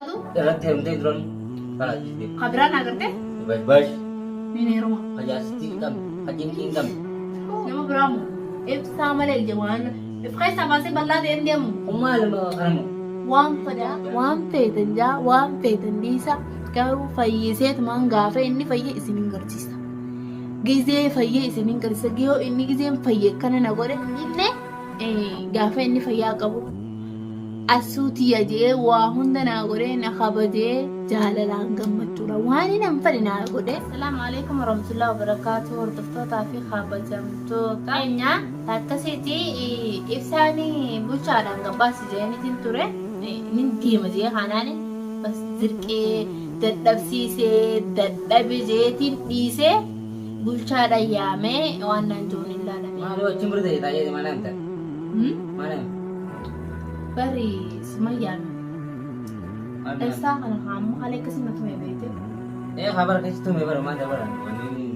Irratti hirmtee turan kana jibbe. Kabiraan agartee? Bash Ni heeruma. hajaasitii hin qabne hajjinqii hin qabne. Nama biraamu ibsaa malee ija waan ifqa isaa baasee bal'aa ta'e hin deemu. Ummaa lama kanama. Waan fadaa waan feetan jaa waan feetan dhiisa garuu fayyiseetumaan gaafa inni fayye isin hin garsiisa. Gizee fayye isin hin garsiisa giyoo inni gizeen fayye kana na godhe inni gaafa inni fayyaa qabu. Asuutii ajee waa hunda naa godhee na kabajee jaalalaan gammachuudha waan inni hin fedhe naa godhe. Assalaamu alaikum warahmatullahi wabarakatuh hordoftootaa fi kabajamtoota keenya akkasitti ibsaan bulchaadhaan gabbaasi jeenitiin ture inni deema jee kanaan bas dirqee dadhabsiisee dadhabe jeetiin dhiisee bulchaadhaan yaamee waan naan jiruun hin laalame. Maali wajjin bira ta'e taa'ee mana hin ta'e. Mana bari sumayyaan ibsaa kana hamma haala akkasii natti mee beekte. Habar kasi tume bara mana bara. Wani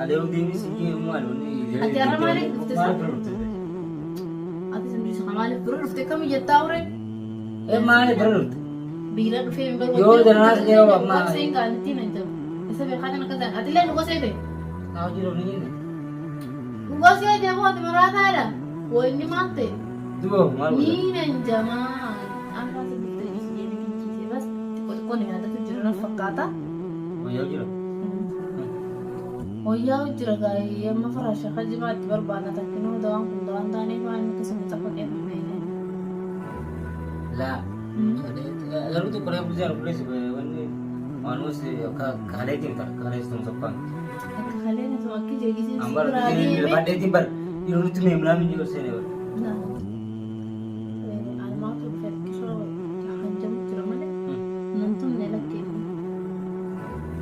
ada yang dini sih malu ni. Ati arah mana dhufte sa? Ati sendiri sama maaliif bira dhufte kami jettaa ure? Maali bira. Bira dhufee hin barbaadu. Yoo danaas yoo amma. Seen gaalitti na jira. Isa beekaa kana kaza. Ati illee dhugaa seete? Tahu jiru ni. Dhugaa seete moo ati maraataadha? Woo inni maal ta'e? Dua malu. Ni nan jamaa. Akka ati dhuftee isa jedhee kinkiisee bas xiqqoo ni nyaatatu jiru na fakkaata. Oh ya jiru. Wayyaa jira gaa'ee amma faraasha kajimaatti barbaada takkinuu dawaan kun dawaan taanee waan akkasuma xaffaqee hin Lah. Lalu tu kalau punya polis wani manusia kalau tim tak kalau itu sempat. Akka kalee na tumakki jeegisee Ambar ini lepas dia timbar. Ini tu memang juga seni. Almaatu fekkisoo kan jamu jira malee namtumne lakkee.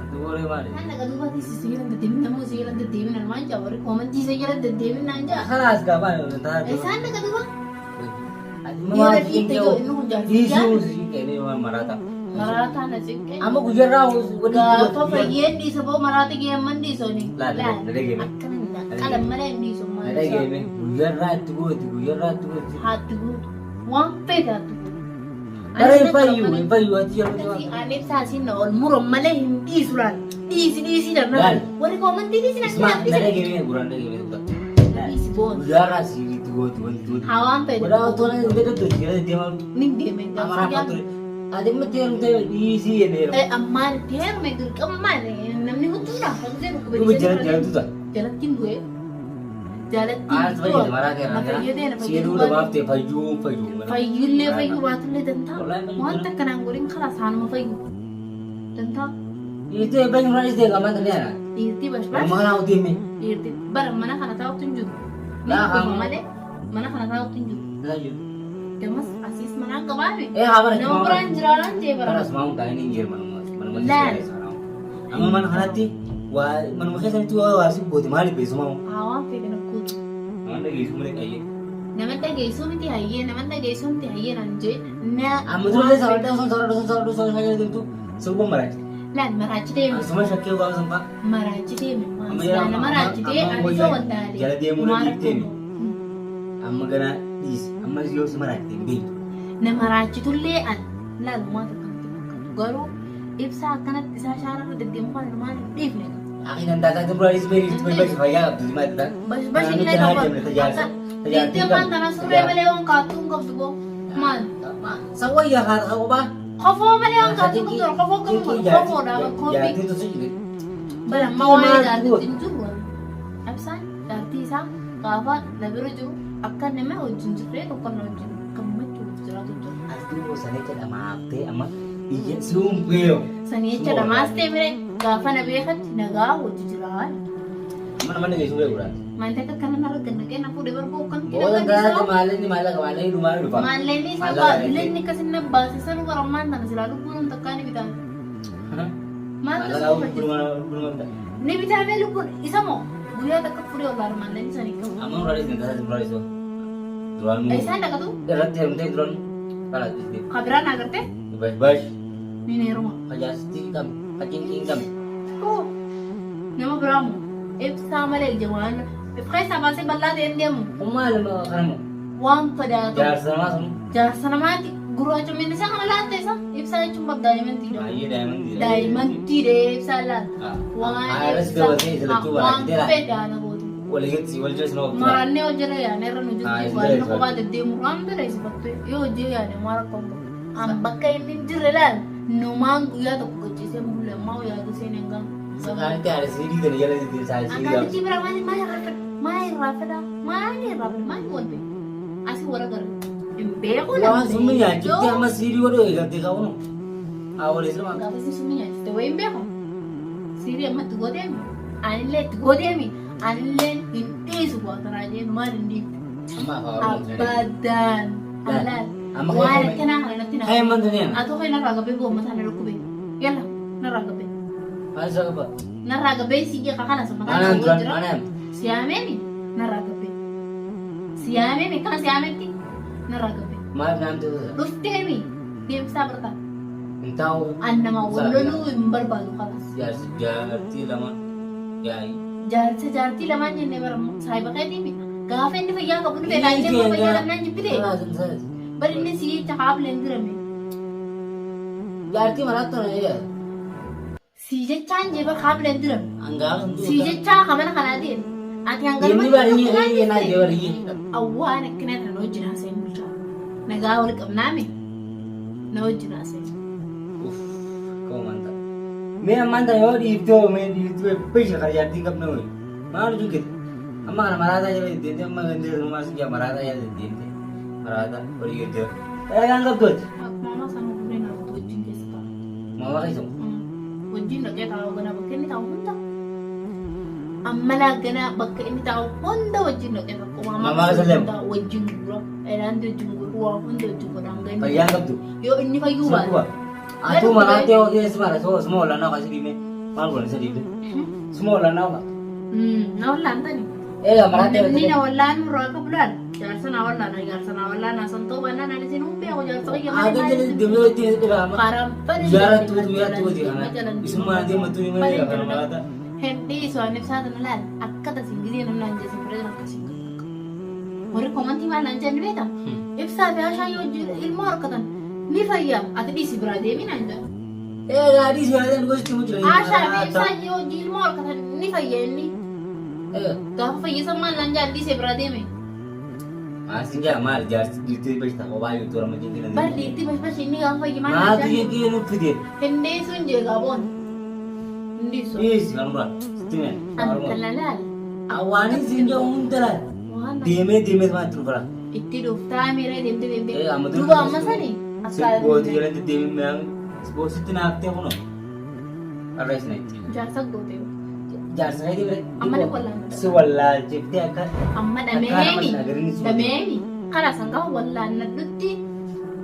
Itu boleh mana? Kan naga duubatti sigilan deddeemin namoo sigilan deddeemin almaan jaa warri koomantii sigilan deddeemin naan jaa. Kelas kapan? Entah. Isaan naga duuba. Mama isu sih kayaknya memang marata. Maraataa na cinqee. Amma gujarraa Gaafa fayyeen dhiisa boo maraata geemman dhiisoo ni. Laala, dada geeme. Akkana qalam malee hin dhiisu maal Ada game guyarraa itti gooti. Haati guutu waan feete haati guutu. Bara hin fayyu ati yeroo Akkasii aan ibsaasiin na ol muron malee hin dhiisu laal. Dhiisi darnaa. Warri koomantii dhiisi na Isma, dhiisa. dada game guraan dada game tuh. Dhiisi boon. Guyarraa sih itti gooti wanti gooti. Hawaan feete. Udah tuh nih udah tuh kira dia mau Ni deeme. amar apa tuh? Ada mati yang tuh isi ya nih. Ammaan deeme dirqamaan namni hutuudha. Kan jedhu Gue jalan tuh tak? Jalattiin du'e. Jalattiin Ah, sebagai marah kan? fayyadee na Sih dulu maaf deh fayyu. fayyullee fayyuu baatullee dantaa wanta kanaan godhin karaa isaanuma fayyu dantaa Itu yang paling manis deh kaman ternyata. dhiirtii bashbash Mana mau timnya? dhiirtii bara mana kana taa'utti hin jiru ni Nah, kuma kamu- malee mana kana taa'utti hin jiru Lanjut. gamas asiis manaan qabaame Habar nama biraan jiraadhaan jee bara Panas mau tak ini Jerman mana Lan. Amma mana kanatti waa manuma keessanitti waa waarsi booti maaliif beesu mau hawaan feete na kuutu nama dhageessu malee qayyee nama dhageessuu miti hayyee nama dhageessuu miti hayyee naan jee na amma turre sawardaa son fayyadamtu sirba maraachi laan maraachi deeme asuma shakkee gaafa sanfaa maraachi deeme Amma maasilaana amma- maraachi amma- ta'e amma ani wayyaa isa wallaalee jala deemuu Maal dandeetteemi. akkuma? amma ganaa dhiisi amma yoo si maraachi deemi beektu Nama raachitullee an laalumaa tokkotti fakkaatu garuu ibsaa akkanatti isaa shaararra deddeemu kan ilmaan hin dhiifne akin ang tatang brayis beektu beektu fayyaa qabdu si maatii ta'a bashbashi illee qaba deddeemaan kana surree malee waan kaattuun qabdu boo maal sawayyaa haa ta'u baa kofoo malee waan kaattuun qabdu kofoo qabu kofoodha kophii jaartiin tusu jiru bara amma waa'ee jaartitti hin jiru ibsaan jaartii isaa gaafa na bira jiru akka nama wajjin jirree tokko na wajjin gammachuu jiraatu jira Asli bosannya cedek maafte ama iya sumpil. sanii jecha dhamaas ta'e bire gaafa na beekatti nagaa wajji jiraan Mana guys sumpil udah. Mantap kan karena harga nake na fude berko kan Oh enggak ada malah ini malah kemana ini rumah lupa. Malle ni sa ba bilen ni kasi na base sa lugar man na sila lu pun takkan ni bitan. Malah Mata kau sa rumah kita. ni bitan be lu pun isa mo. Buya tak fude olar man ni sa ni ko. Aman udah di negara sebelah itu. Tuan mu. Ay sa na ka tu? Darat yang penting tuan kalau di Kabran agarte? bas Ni ne ruma. aja stingkam, kacing tingkam. Oh. Nama bramu. If sa male jawan. If kay sa base balla de ndem. Kumal mo kamu. Wan pada Jar sama sama. Jasa namati Gurraacha minni isaa kana laatte isa ibsaa jechuun bakka daa'imantiidha. Baay'ee daa'imantiidha. Daa'imantiidha ibsaa laata. Waan fedhaana gootu. Walitti wal jala sinoo. Maraannee hojii irra yaane irra nu jirti waan kophaa deddeemu waan bereessifattu yoo hojii yaane maara kombo. An bakka inni jirre laal numaan guyyaa tokko gochiisee mulle ammaa yaadu seen hin gahu. Sakanti ada sendiri dan jalan di saya sendiri. Angkat biji berapa ni? Main rafida, main wonte. Asih wara gar. Embe ko na. Wah, semuanya kita sama sendiri waduh ya ganti kau no. Awal itu mah. Gak sih semuanya. Itu embe ko. Siri amat tu gode mi. Anile inte suka teraje nomor ini. Ama kau. Abadan. Alal. Ama kau. Wah, kena nanti na. Hai mantunya. Atau kena raga be bo mata na rukube. Yalla, na raga be. Asa apa? Naraga be sige kakana sa mata. Anan tuan, anan. Siameni naraga be. Siameni kan siamenti naraga be. Maaf nanti. Dustemi dia bisa bertahan. Entau. Anda mau lulu berbalik kalas. Ya sejarti lama. Ya. Jarti lama jenne beram. Saya pakai ini. Gafen di payah kabun be lain dia payah lamnan jipide. Bari ini sih cakap lendirame. Jarti mana tuh ya? Sije canje ber khab lendiram. Anggal itu. Sije ca kamana kanadin. Ati anggal Ini bari ini na jawari. Awana kena no jina sen bulta. Nagawul kam nami. No jina sen. Uff, kau mantap. Saya mantap ya di itu pesa kerja tingkap nol. Mana juga. Amma kana marada ya di dia amma gandir rumah sih ya marada ya di dia. Marada pergi kerja. Anggap tuh. Mama sama bune na to jinge sta. Mama kayak Wajin lagi tahu kena bakal ini tahu pun tak. Amma lagi kena bakal ini tahu pun tak wajin lagi aku Mama keselem. Wajin guru, nanti junggur pun tak junggur angin. Payah anggap tuh. Yo ini kayu ban. Aku mana teo dia semua lah nak kasih di mana. Malu lah sedih. Semua lah nak. Nawalan tadi. Mana teo. Ini nawalan murah bulan. Jarsa nawalan nasanto mana nanti sini umpi aku jarsa kaya mana. Ada jadi demi itu lama. Karam pada. Jalan tu dia. Semua dia matu ini mana kalau mana. Hindi soalnya saat nalan. Akka tak sendiri yang nalan jadi mereka nak kasih. Mereka komentar mana jangan beta. Ifsa dia saya ilmu arkatan. Ni faya atau di si berada ni nanda. Gadi sih ada gue cuma jadi. Asha ifsa yo ilmu arkatan ni faya ni. Kau faya sama nanda di si berada ni. Masih jamal jar itu pesta kau bayu tu orang macam ni. Berdi itu pas ini kau faya mana? Mati dia nutu dia. Hindi sunje gabon. Hindi sun. Is kan bro. Stimen. Antalalal. Awani sinja untalan. Deme matu bro. Itti dufta mere demte. Amadu. Dua amasani. Sebuah jalan tu deme memang sebuah situ nak tiap mana. Aras naik. Jasa gote. Jar saya dia. Amma wala. Sewala cipta akan. Amma dameni. Kana sangka wala nadutti.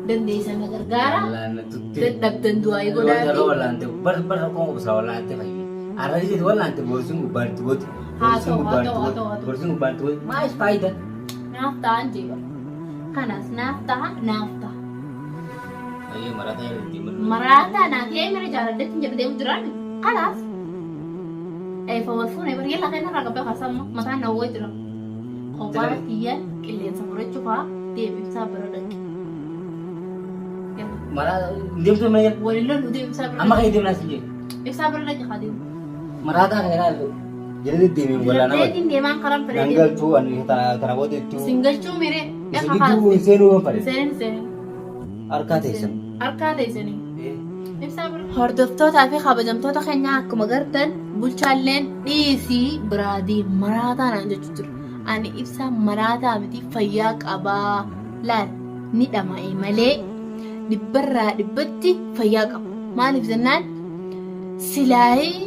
Dan desa nagargara. Wala nadutti. Dabdan dua igo dati. Wala nanti bar kau bisa wala nanti lagi. Aras itu wala nanti bosun bantu. Hato. Bosun bantu. Mas faida. Nafta anjiga. Kanas nafta. Ayo marata ya di mana? Marata nanti ay mere jalan deh tinjau dia ujuran. Kalas. Fawalfuna ibar yalla kena raga be khasam mata na wajra. Khobar tiya kilian samure chufa dia bisa beradak. Marata dia tu mana? Walilo dia bisa beradak. Amma kayak dia nasi. Bisa beradak khadim. Marata kena jadi dia wala na. Dia dia mang karam pada. Nanggal tu anu tarawat itu. Single chu mere. Ya Itu senu apa? Sen. Arka tesan. Hordoftootaa fi kabajamtoota keenya akkuma gartan bulchaaleen dhiisii biraadii maraataa naan jechuu jiru. Ani ibsa maraataa miti fayyaa qabaa laal ni dhama'e malee dhibbarraa dhibbatti fayyaa qaba. Maaliif jennaan silaayee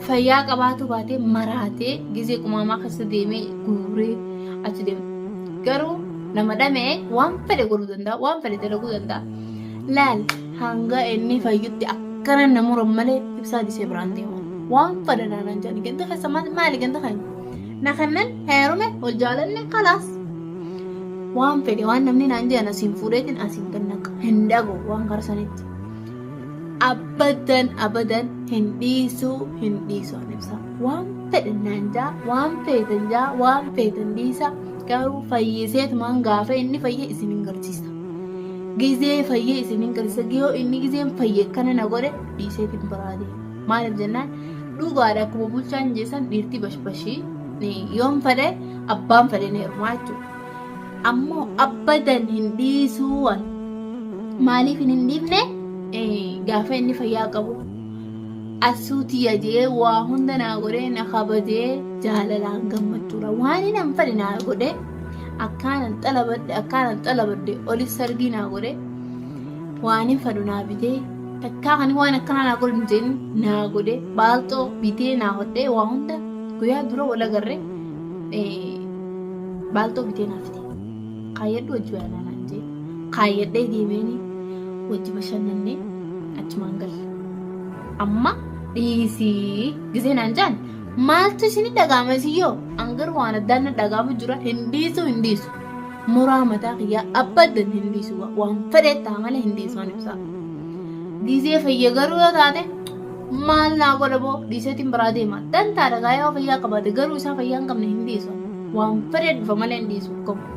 fayyaa qabaatu baatee maraatee gizee qumaamaa keessa deemee guuree achi deema. Garuu nama dhamee waan fedhe godhuu danda'a, waan fedhe dalaguu danda'a. Laal hanga inni fayyutti akkana namura malee ibsaa disee biraan deema. Waan fedhe naanaan jedhani ganda keessa maali ganda keenya? Na kannan heerume wal jaalanne kalaas. Waan fedhe waan namni naan jedhan asiin fuudheetiin asiin gannaqa hin dhagu waan karsanitti. Abadan hin dhiisuu an ibsa. Waan fedhe naan jaa, waan feetan jaa, waan feetan dhiisa. Garuu fayyiseetumaan gaafa inni fayye isin hin garsiisa. gizee fayyee isiniin garsiisa yoo inni gizeen fayyee kana na godhe dhiiseetiin biraadee maaliif jennaan dhugaadha akkuma bulchaan jeessan dhiirti bashbashii yoon fedhe abbaan fedhe ni hirmaa jechuudha. Ammoo abbadan hin dhiisuuwwan maaliif hin dhiifne gaafa inni fayyaa qabu asuutii ajee waa hunda naa godhee na kabajee jaalalaan gammachuudha waan hin fedhe naa godhee akkaanan xalabadde olis sargii naa godhee waan hin fedhu naa bitee takkaa kan waan akkanaa naa godhe hin jeen naa godhee baalxoo bitee naa hodhee waa hunda guyyaa dura wal agarree baalxoo bitee naa fite kaayyadhu wajji yaalaanaan jee kaayyadhee deemeeni wajji bashannannee achumaan galle amma dhiisii gisee naan jaan maaltu isini dhagaama siyyoo angar waan addaan dhagaama jira hin dhiisu muraa mataa kiyyaa abbadan hin dhiisu waan fedhettaa malee hin dhiisu waan ibsaa gisee fayya garuu yoo taate maal naa godha boo dhiiseetiin biraa deema dantaa dhagaa yoo fayyaa qabaate garuu isaa fayyaa hin qabne hin dhiisu waan fedhe dhufa malee hin dhiisu qabu.